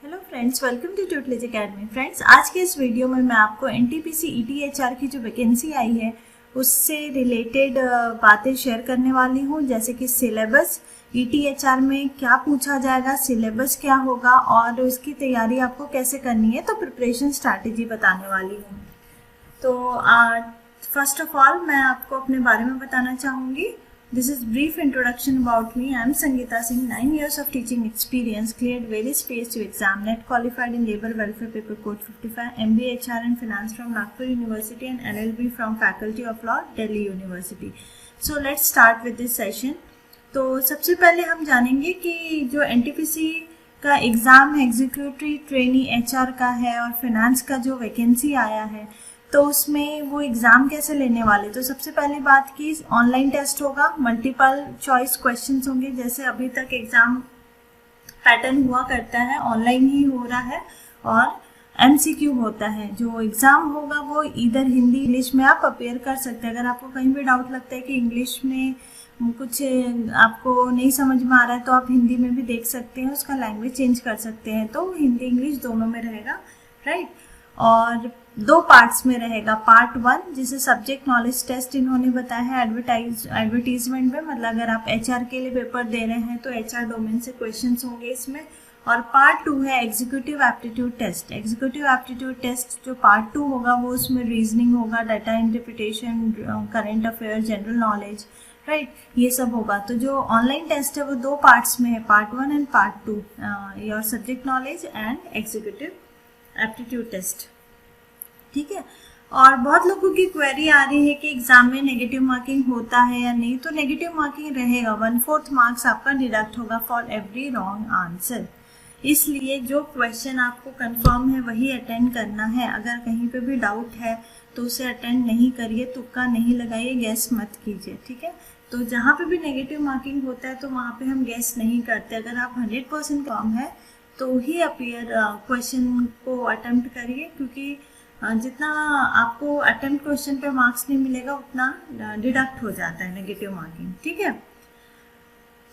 Hello friends, welcome to Tutelage Academy. Friends, आज के इस वीडियो में मैं आपको एनटीपीसी ईटीएचआर की जो वैकेंसी आई है उससे रिलेटेड बातें शेयर करने वाली हूँ, जैसे कि सिलेबस, ईटीएचआर में क्या पूछा जाएगा, सिलेबस क्या होगा और उसकी तैयारी आपको कैसे करनी है, तो प्रिपरेशन स्ट्रैटेजी बताने वाली हूँ। तो फर्स्ट ऑफ ऑल मैं आपको अपने बारे में बताना चाहूँगी। This is brief introduction about me. I am Sangeeta Singh, 9 years of teaching experience, cleared various PSU exam, net qualified in Labour Welfare Paper Code 55, MBA HR and Finance from Nagpur University and LLB from Faculty of Law, Delhi University. So let's start with this session. तो सबसे पहले हम जानेंगे कि जो NTPC का exam है executive trainee HR का है और फिनेंस का जो वैकेंसी आया है तो उसमें वो एग्ज़ाम कैसे लेने वाले। तो सबसे पहली बात कि ऑनलाइन टेस्ट होगा, मल्टीपल चॉइस क्वेश्चंस होंगे, जैसे अभी तक एग्ज़ाम पैटर्न हुआ करता है, ऑनलाइन ही हो रहा है और MCQ होता है। जो एग्ज़ाम होगा वो इधर हिंदी इंग्लिश में आप अपेयर कर सकते हैं। अगर आपको कहीं भी डाउट लगता है कि इंग्लिश में कुछ आपको नहीं समझ में आ रहा है तो आप हिंदी में भी देख सकते हैं, उसका लैंग्वेज चेंज कर सकते हैं। तो हिंदी इंग्लिश दोनों में रहेगा, राइट। और 2 पार्ट्स में रहेगा। पार्ट 1 जिसे सब्जेक्ट नॉलेज टेस्ट इन्होंने बताया है एडवर्टीजमेंट में, मतलब अगर आप HR के लिए पेपर दे रहे हैं तो HR डोमेन से क्वेश्चंस होंगे इसमें। और पार्ट 2 है executive aptitude test. Executive aptitude test जो पार्ट 2 होगा वो उसमें रीजनिंग होगा, data interpretation, current affair, general knowledge, right, ये सब होगा। तो जो ऑनलाइन टेस्ट है वो 2 पार्ट्स में है, part 1 and part 2, your subject knowledge and executive aptitude test, ठीक है। और बहुत लोगों की क्वेरी आ रही है कि एग्जाम में नेगेटिव मार्किंग होता है या नहीं। तो नेगेटिव मार्किंग रहेगा, 1/4 मार्क्स आपका डिडक्ट होगा फॉर एवरी रॉन्ग आंसर। इसलिए जो क्वेश्चन आपको कंफर्म है वही अटेंड करना है। अगर कहीं पे भी डाउट है तो उसे अटेंड नहीं करिए, तुक्का नहीं लगाइए, गैस मत कीजिए, ठीक है। तो जहाँ पे भी नेगेटिव मार्किंग होता है तो वहाँ पे हम गैस नहीं करते। अगर आप 100% कॉम है तो ही अपीयर क्वेश्चन को अटेम्प्ट करिए, क्योंकि जितना आपको अटेम्प्ट क्वेश्चन पे मार्क्स नहीं मिलेगा उतना डिडक्ट हो जाता है नेगेटिव मार्किंग, ठीक है।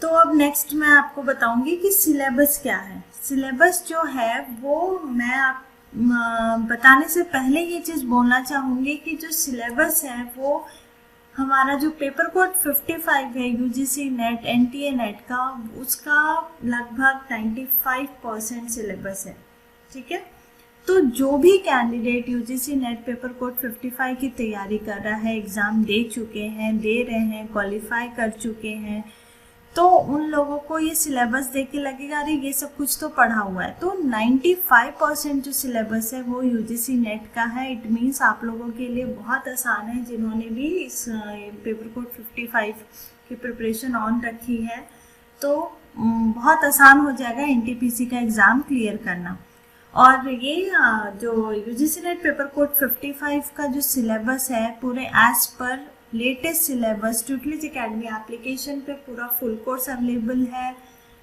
तो अब नेक्स्ट मैं आपको बताऊंगी कि सिलेबस क्या है। सिलेबस जो है वो मैं आप बताने से पहले ये चीज़ बोलना चाहूँगी कि जो सिलेबस है वो हमारा जो पेपर कोड 55 है UGC नेट NTA नेट का, उसका लगभग 95% सिलेबस है, ठीक है। तो जो भी candidate UGC net paper code 55 की तैयारी कर रहा है, एग्ज़ाम दे चुके हैं, दे रहे हैं, क्वालिफाई कर चुके हैं, तो उन लोगों को ये सिलेबस देख के लगेगा अरे ये सब कुछ तो पढ़ा हुआ है। तो 95% जो सिलेबस है वो UGC नेट का है। इट मीन्स आप लोगों के लिए बहुत आसान है, जिन्होंने भी इस पेपर कोड 55 की प्रिपरेशन ऑन रखी है तो बहुत आसान हो जाएगा NTPC का एग्ज़ाम क्लियर करना। और ये जो UGC नेट पेपर कोड 55 का जो सिलेबस है पूरे एज पर latest syllabus Tutelage Academy application पे पूरा फुल कोर्स अवेलेबल है,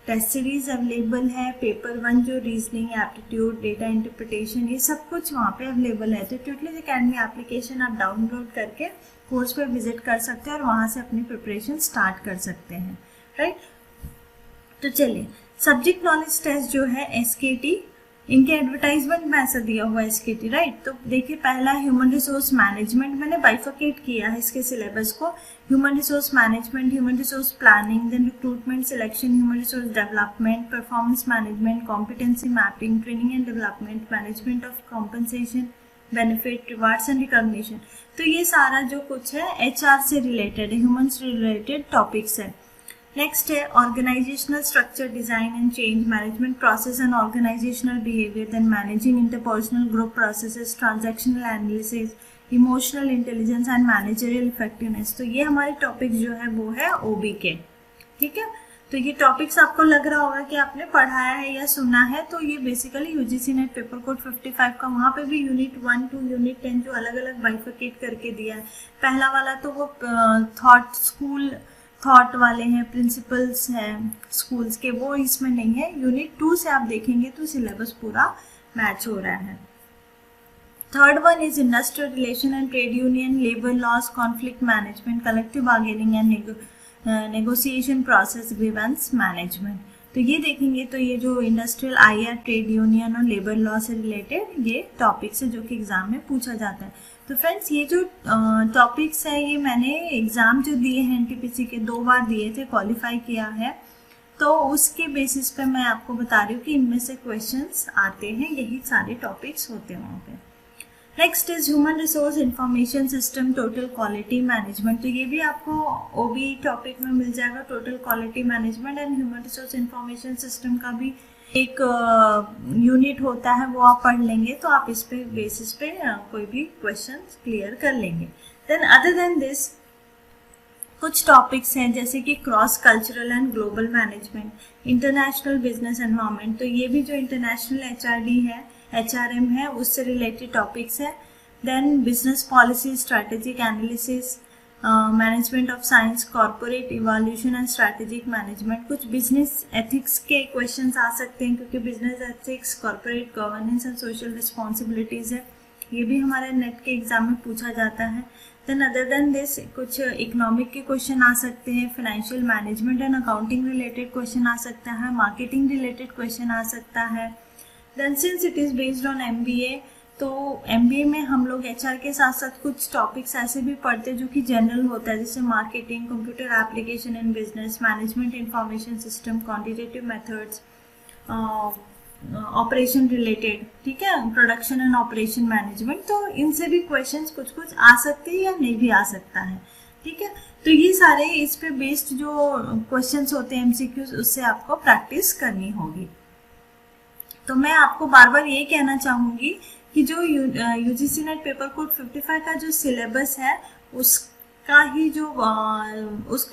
टेस्ट सीरीज अवेलेबल है, पेपर 1 जो रीजनिंग, एप्टीट्यूड, डेटा इंटरप्रिटेशन, ये सब कुछ वहाँ पे अवेलेबल है। तो ट्यूटलेज एकेडमी एप्लीकेशन आप डाउनलोड करके कोर्स पे विजिट कर सकते हैं और वहाँ से अपनी प्रिपरेशन स्टार्ट कर सकते हैं, राइट। तो चलिए, सब्जेक्ट नॉलेज टेस्ट जो है SKT, इनके एडवर्टाइजमेंट में ऐसा दिया हुआ है SKT, राइट। तो देखिए, पहला ह्यूमन रिसोर्स मैनेजमेंट, मैंने बाइफरकेट किया है इसके सिलेबस को, human resource management, human resource planning, then recruitment selection, human resource development, performance management, competency mapping, training and development, management of compensation, benefit, rewards and recognition. तो ये सारा जो कुछ है HR से रिलेटेड है, ह्यूमन से रिलेटेड टॉपिक्स है। नेक्स्ट है organisational structure design and change management process and organisational behaviour, then managing interpersonal group processes, transactional analysis, emotional intelligence and managerial effectiveness. तो ये हमारे टॉपिक जो है वो है OB के, ठीक है। तो ये टॉपिक्स आपको लग रहा होगा कि आपने पढ़ाया है या सुना है। तो ये basically UGC net paper code 55 का, वहाँ पे भी यूनिट 1 to यूनिट 10 जो अलग अलग बाइफरकेट करके दिया है। पहला वाला तो वो थॉट वाले हैं, प्रिंसिपल्स हैं स्कूल्स के, वो इसमें नहीं है। यूनिट 2 से आप देखेंगे तो सिलेबस पूरा मैच हो रहा है। Third one is industrial relation and trade union, labour laws, conflict management, collective bargaining and negotiation process, grievance management. तो ये देखेंगे तो ये जो इंडस्ट्रियल IR, ट्रेड यूनियन और लेबर लॉ से रिलेटेड ये टॉपिक्स है जो कि एग्जाम में पूछा जाता है। तो फ्रेंड्स ये जो टॉपिक्स है ये मैंने एग्जाम जो दिए हैं NTPC के 2 बार दिए थे, क्वालिफाई किया है, तो उसके बेसिस पे मैं आपको बता रही हूँ कि इनमें से क्वेश्चंस आते हैं, यही सारे टॉपिक्स होते हैं वहाँ पे। Next is human resource information system total quality management. तो ये भी आपको OB टॉपिक में मिल जाएगा, total quality management and human resource information system का भी एक यूनिट होता है, वो आप पढ़ लेंगे तो आप इस पे बेसिस पे कोई भी क्वेश्चन क्लियर कर लेंगे। देन अदर देन दिस कुछ टॉपिक्स हैं जैसे कि cross cultural and global management, international business environment. तो ये भी जो इंटरनेशनल HRD है, HRM है, उससे रिलेटेड टॉपिक्स है। Then business policy, strategic analysis, management of science, corporate evolution and strategic management. कुछ बिजनेस एथिक्स के क्वेश्चंस आ सकते हैं क्योंकि business ethics, corporate governance and social responsibilities है, ये भी हमारे नेट के एग्जाम में पूछा जाता है। देन अदर देन दिस कुछ इकोनॉमिक के क्वेश्चन आ सकते हैं, financial management and accounting related question आ सकता है, मार्केटिंग रिलेटेड क्वेश्चन आ सकता है। Then since it is based on MBA, तो MBA में हम लोग HR के साथ साथ कुछ टॉपिक्स ऐसे भी पढ़ते हैं जो कि जनरल होता है, जैसे marketing, computer application in business, management information system, quantitative methods, operation related, ठीक है, प्रोडक्शन एंड ऑपरेशन मैनेजमेंट। तो इनसे भी क्वेश्चंस कुछ कुछ आ सकते हैं या नहीं भी आ सकता है, ठीक है। तो ये सारे इस पे बेस्ड जो क्वेश्चंस होते हैं MCQs, उससे आपको प्रैक्टिस करनी होगी। तो मैं आपको बार बार ये कहना चाहूँगी कि जो UGC नेट पेपर कोड 55 का जो सिलेबस है उसका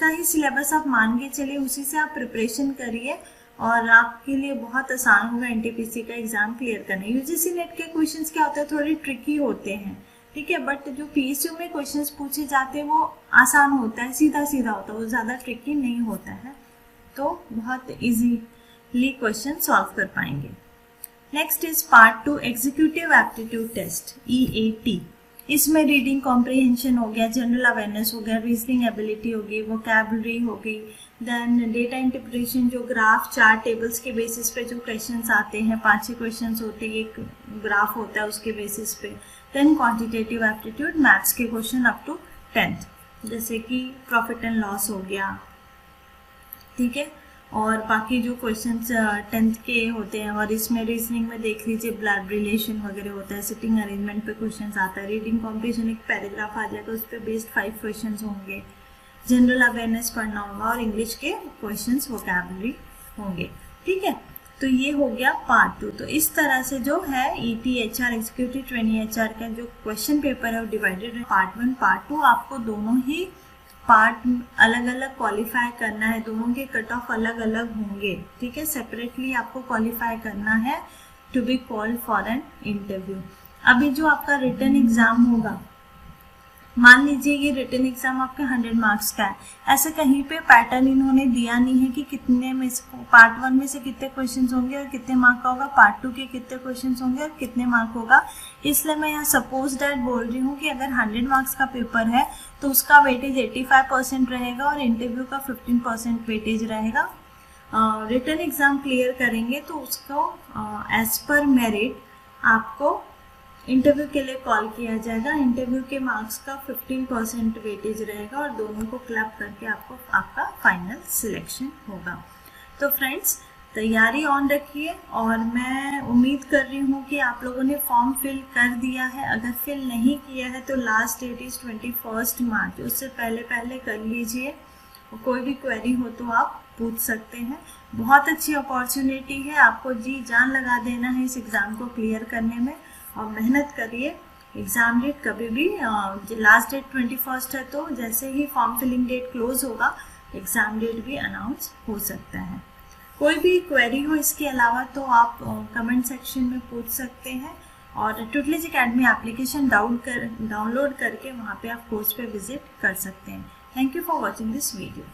ही सिलेबस आप मान के चलिए, उसी से आप प्रिपरेशन करिए और आपके लिए बहुत आसान होगा NTPC का एग्जाम क्लियर करना। UGC नेट के क्वेश्चंस क्या होते हैं, थोड़े ट्रिकी होते हैं, ठीक है, बट जो PSU में क्वेश्चंस पूछे जाते हैं वो आसान होता है, सीधा सीधा होता है, वो ज़्यादा ट्रिकी नहीं होता है, तो बहुत इजीली क्वेश्चन सॉल्व कर पाएंगे। Next is part 2 executive aptitude test EAT। इसमें रीडिंग कॉम्प्रिहेंशन हो गया, जनरल अवेयरनेस हो गया, रीजनिंग एबिलिटी होगी, वोकैबुलरी हो गई, देन डेटा इंटरप्रिटेशन, जो ग्राफ, चार्ट, टेबल्स के बेसिस पे जो क्वेश्चंस आते हैं, 5-6 क्वेश्चंस होते हैं, एक ग्राफ होता है उसके बेसिस पे। देन क्वांटिटेटिव एप्टीट्यूड, मैथ्स के क्वेश्चन अप टू 10th, जैसे कि प्रॉफिट एंड लॉस हो गया, ठीक है, और बाकी जो क्वेश्चंस 10th के होते हैं। और इसमें रीजनिंग में देख लीजिए ब्लड रिलेशन वगैरह होता है, सिटिंग अरेंजमेंट पे क्वेश्चंस आता है, रीडिंग कॉम्प्रिहेंशन एक पैराग्राफ आ जाएगा, उस पर बेस्ड 5 क्वेश्चंस होंगे, जनरल अवेयरनेस पढ़ना होगा और इंग्लिश के क्वेश्चंस वोकैबुलरी होंगे, ठीक है। तो ये हो गया पार्ट 2। तो इस तरह से जो है ET HR executive trainee HR का जो क्वेश्चन पेपर है वो डिवाइडेड है पार्ट 1 पार्ट 2। आपको दोनों ही पार्ट अलग अलग क्वालिफाई करना है, दोनों के कट ऑफ अलग अलग होंगे, ठीक है, सेपरेटली आपको क्वालिफाई करना है to be called for an interview. अभी जो आपका रिटन एग्जाम होगा, मान लीजिए ये रिटन एग्जाम आपके 100 मार्क्स का है, ऐसे कहीं पे पैटर्न इन्होंने दिया नहीं है कि कितने में से पार्ट 1 में से कितने क्वेश्चंस होंगे और कितने मार्क का होगा, पार्ट 2 के कितने क्वेश्चंस होंगे और कितने मार्क होगा। इसलिए मैं यहाँ सपोज दैट बोल रही हूँ कि अगर 100 मार्क्स का पेपर है तो उसका वेटेज 85% रहेगा और इंटरव्यू का 15% वेटेज रहेगा। रिटन एग्जाम क्लियर करेंगे तो उसको एज पर मेरिट आपको इंटरव्यू के लिए कॉल किया जाएगा। इंटरव्यू के मार्क्स का 15% वेटेज रहेगा और दोनों को क्लब करके आपका फाइनल सिलेक्शन होगा। तो फ्रेंड्स तैयारी ऑन रखिए और मैं उम्मीद कर रही हूँ कि आप लोगों ने फॉर्म फिल कर दिया है। अगर फिल नहीं किया है तो लास्ट डेट इज़ 21 मार्च, उससे पहले कर लीजिए। कोई भी क्वेरी हो तो आप पूछ सकते हैं। बहुत अच्छी अपॉर्चुनिटी है, आपको जी जान लगा देना है इस एग्ज़ाम को क्लियर करने में और मेहनत करिए। एग्ज़ाम डेट कभी भी लास्ट डेट 21 है, तो जैसे ही फॉर्म फिलिंग डेट क्लोज होगा एग्ज़ाम डेट भी अनाउंस हो सकता है। कोई भी क्वेरी हो इसके अलावा तो आप कमेंट सेक्शन में पूछ सकते हैं और ट्यूटलेज एकेडमी एप्लीकेशन डाउनलोड करके वहाँ पे आप कोर्स पे विजिट कर सकते हैं। Thank you for watching this video.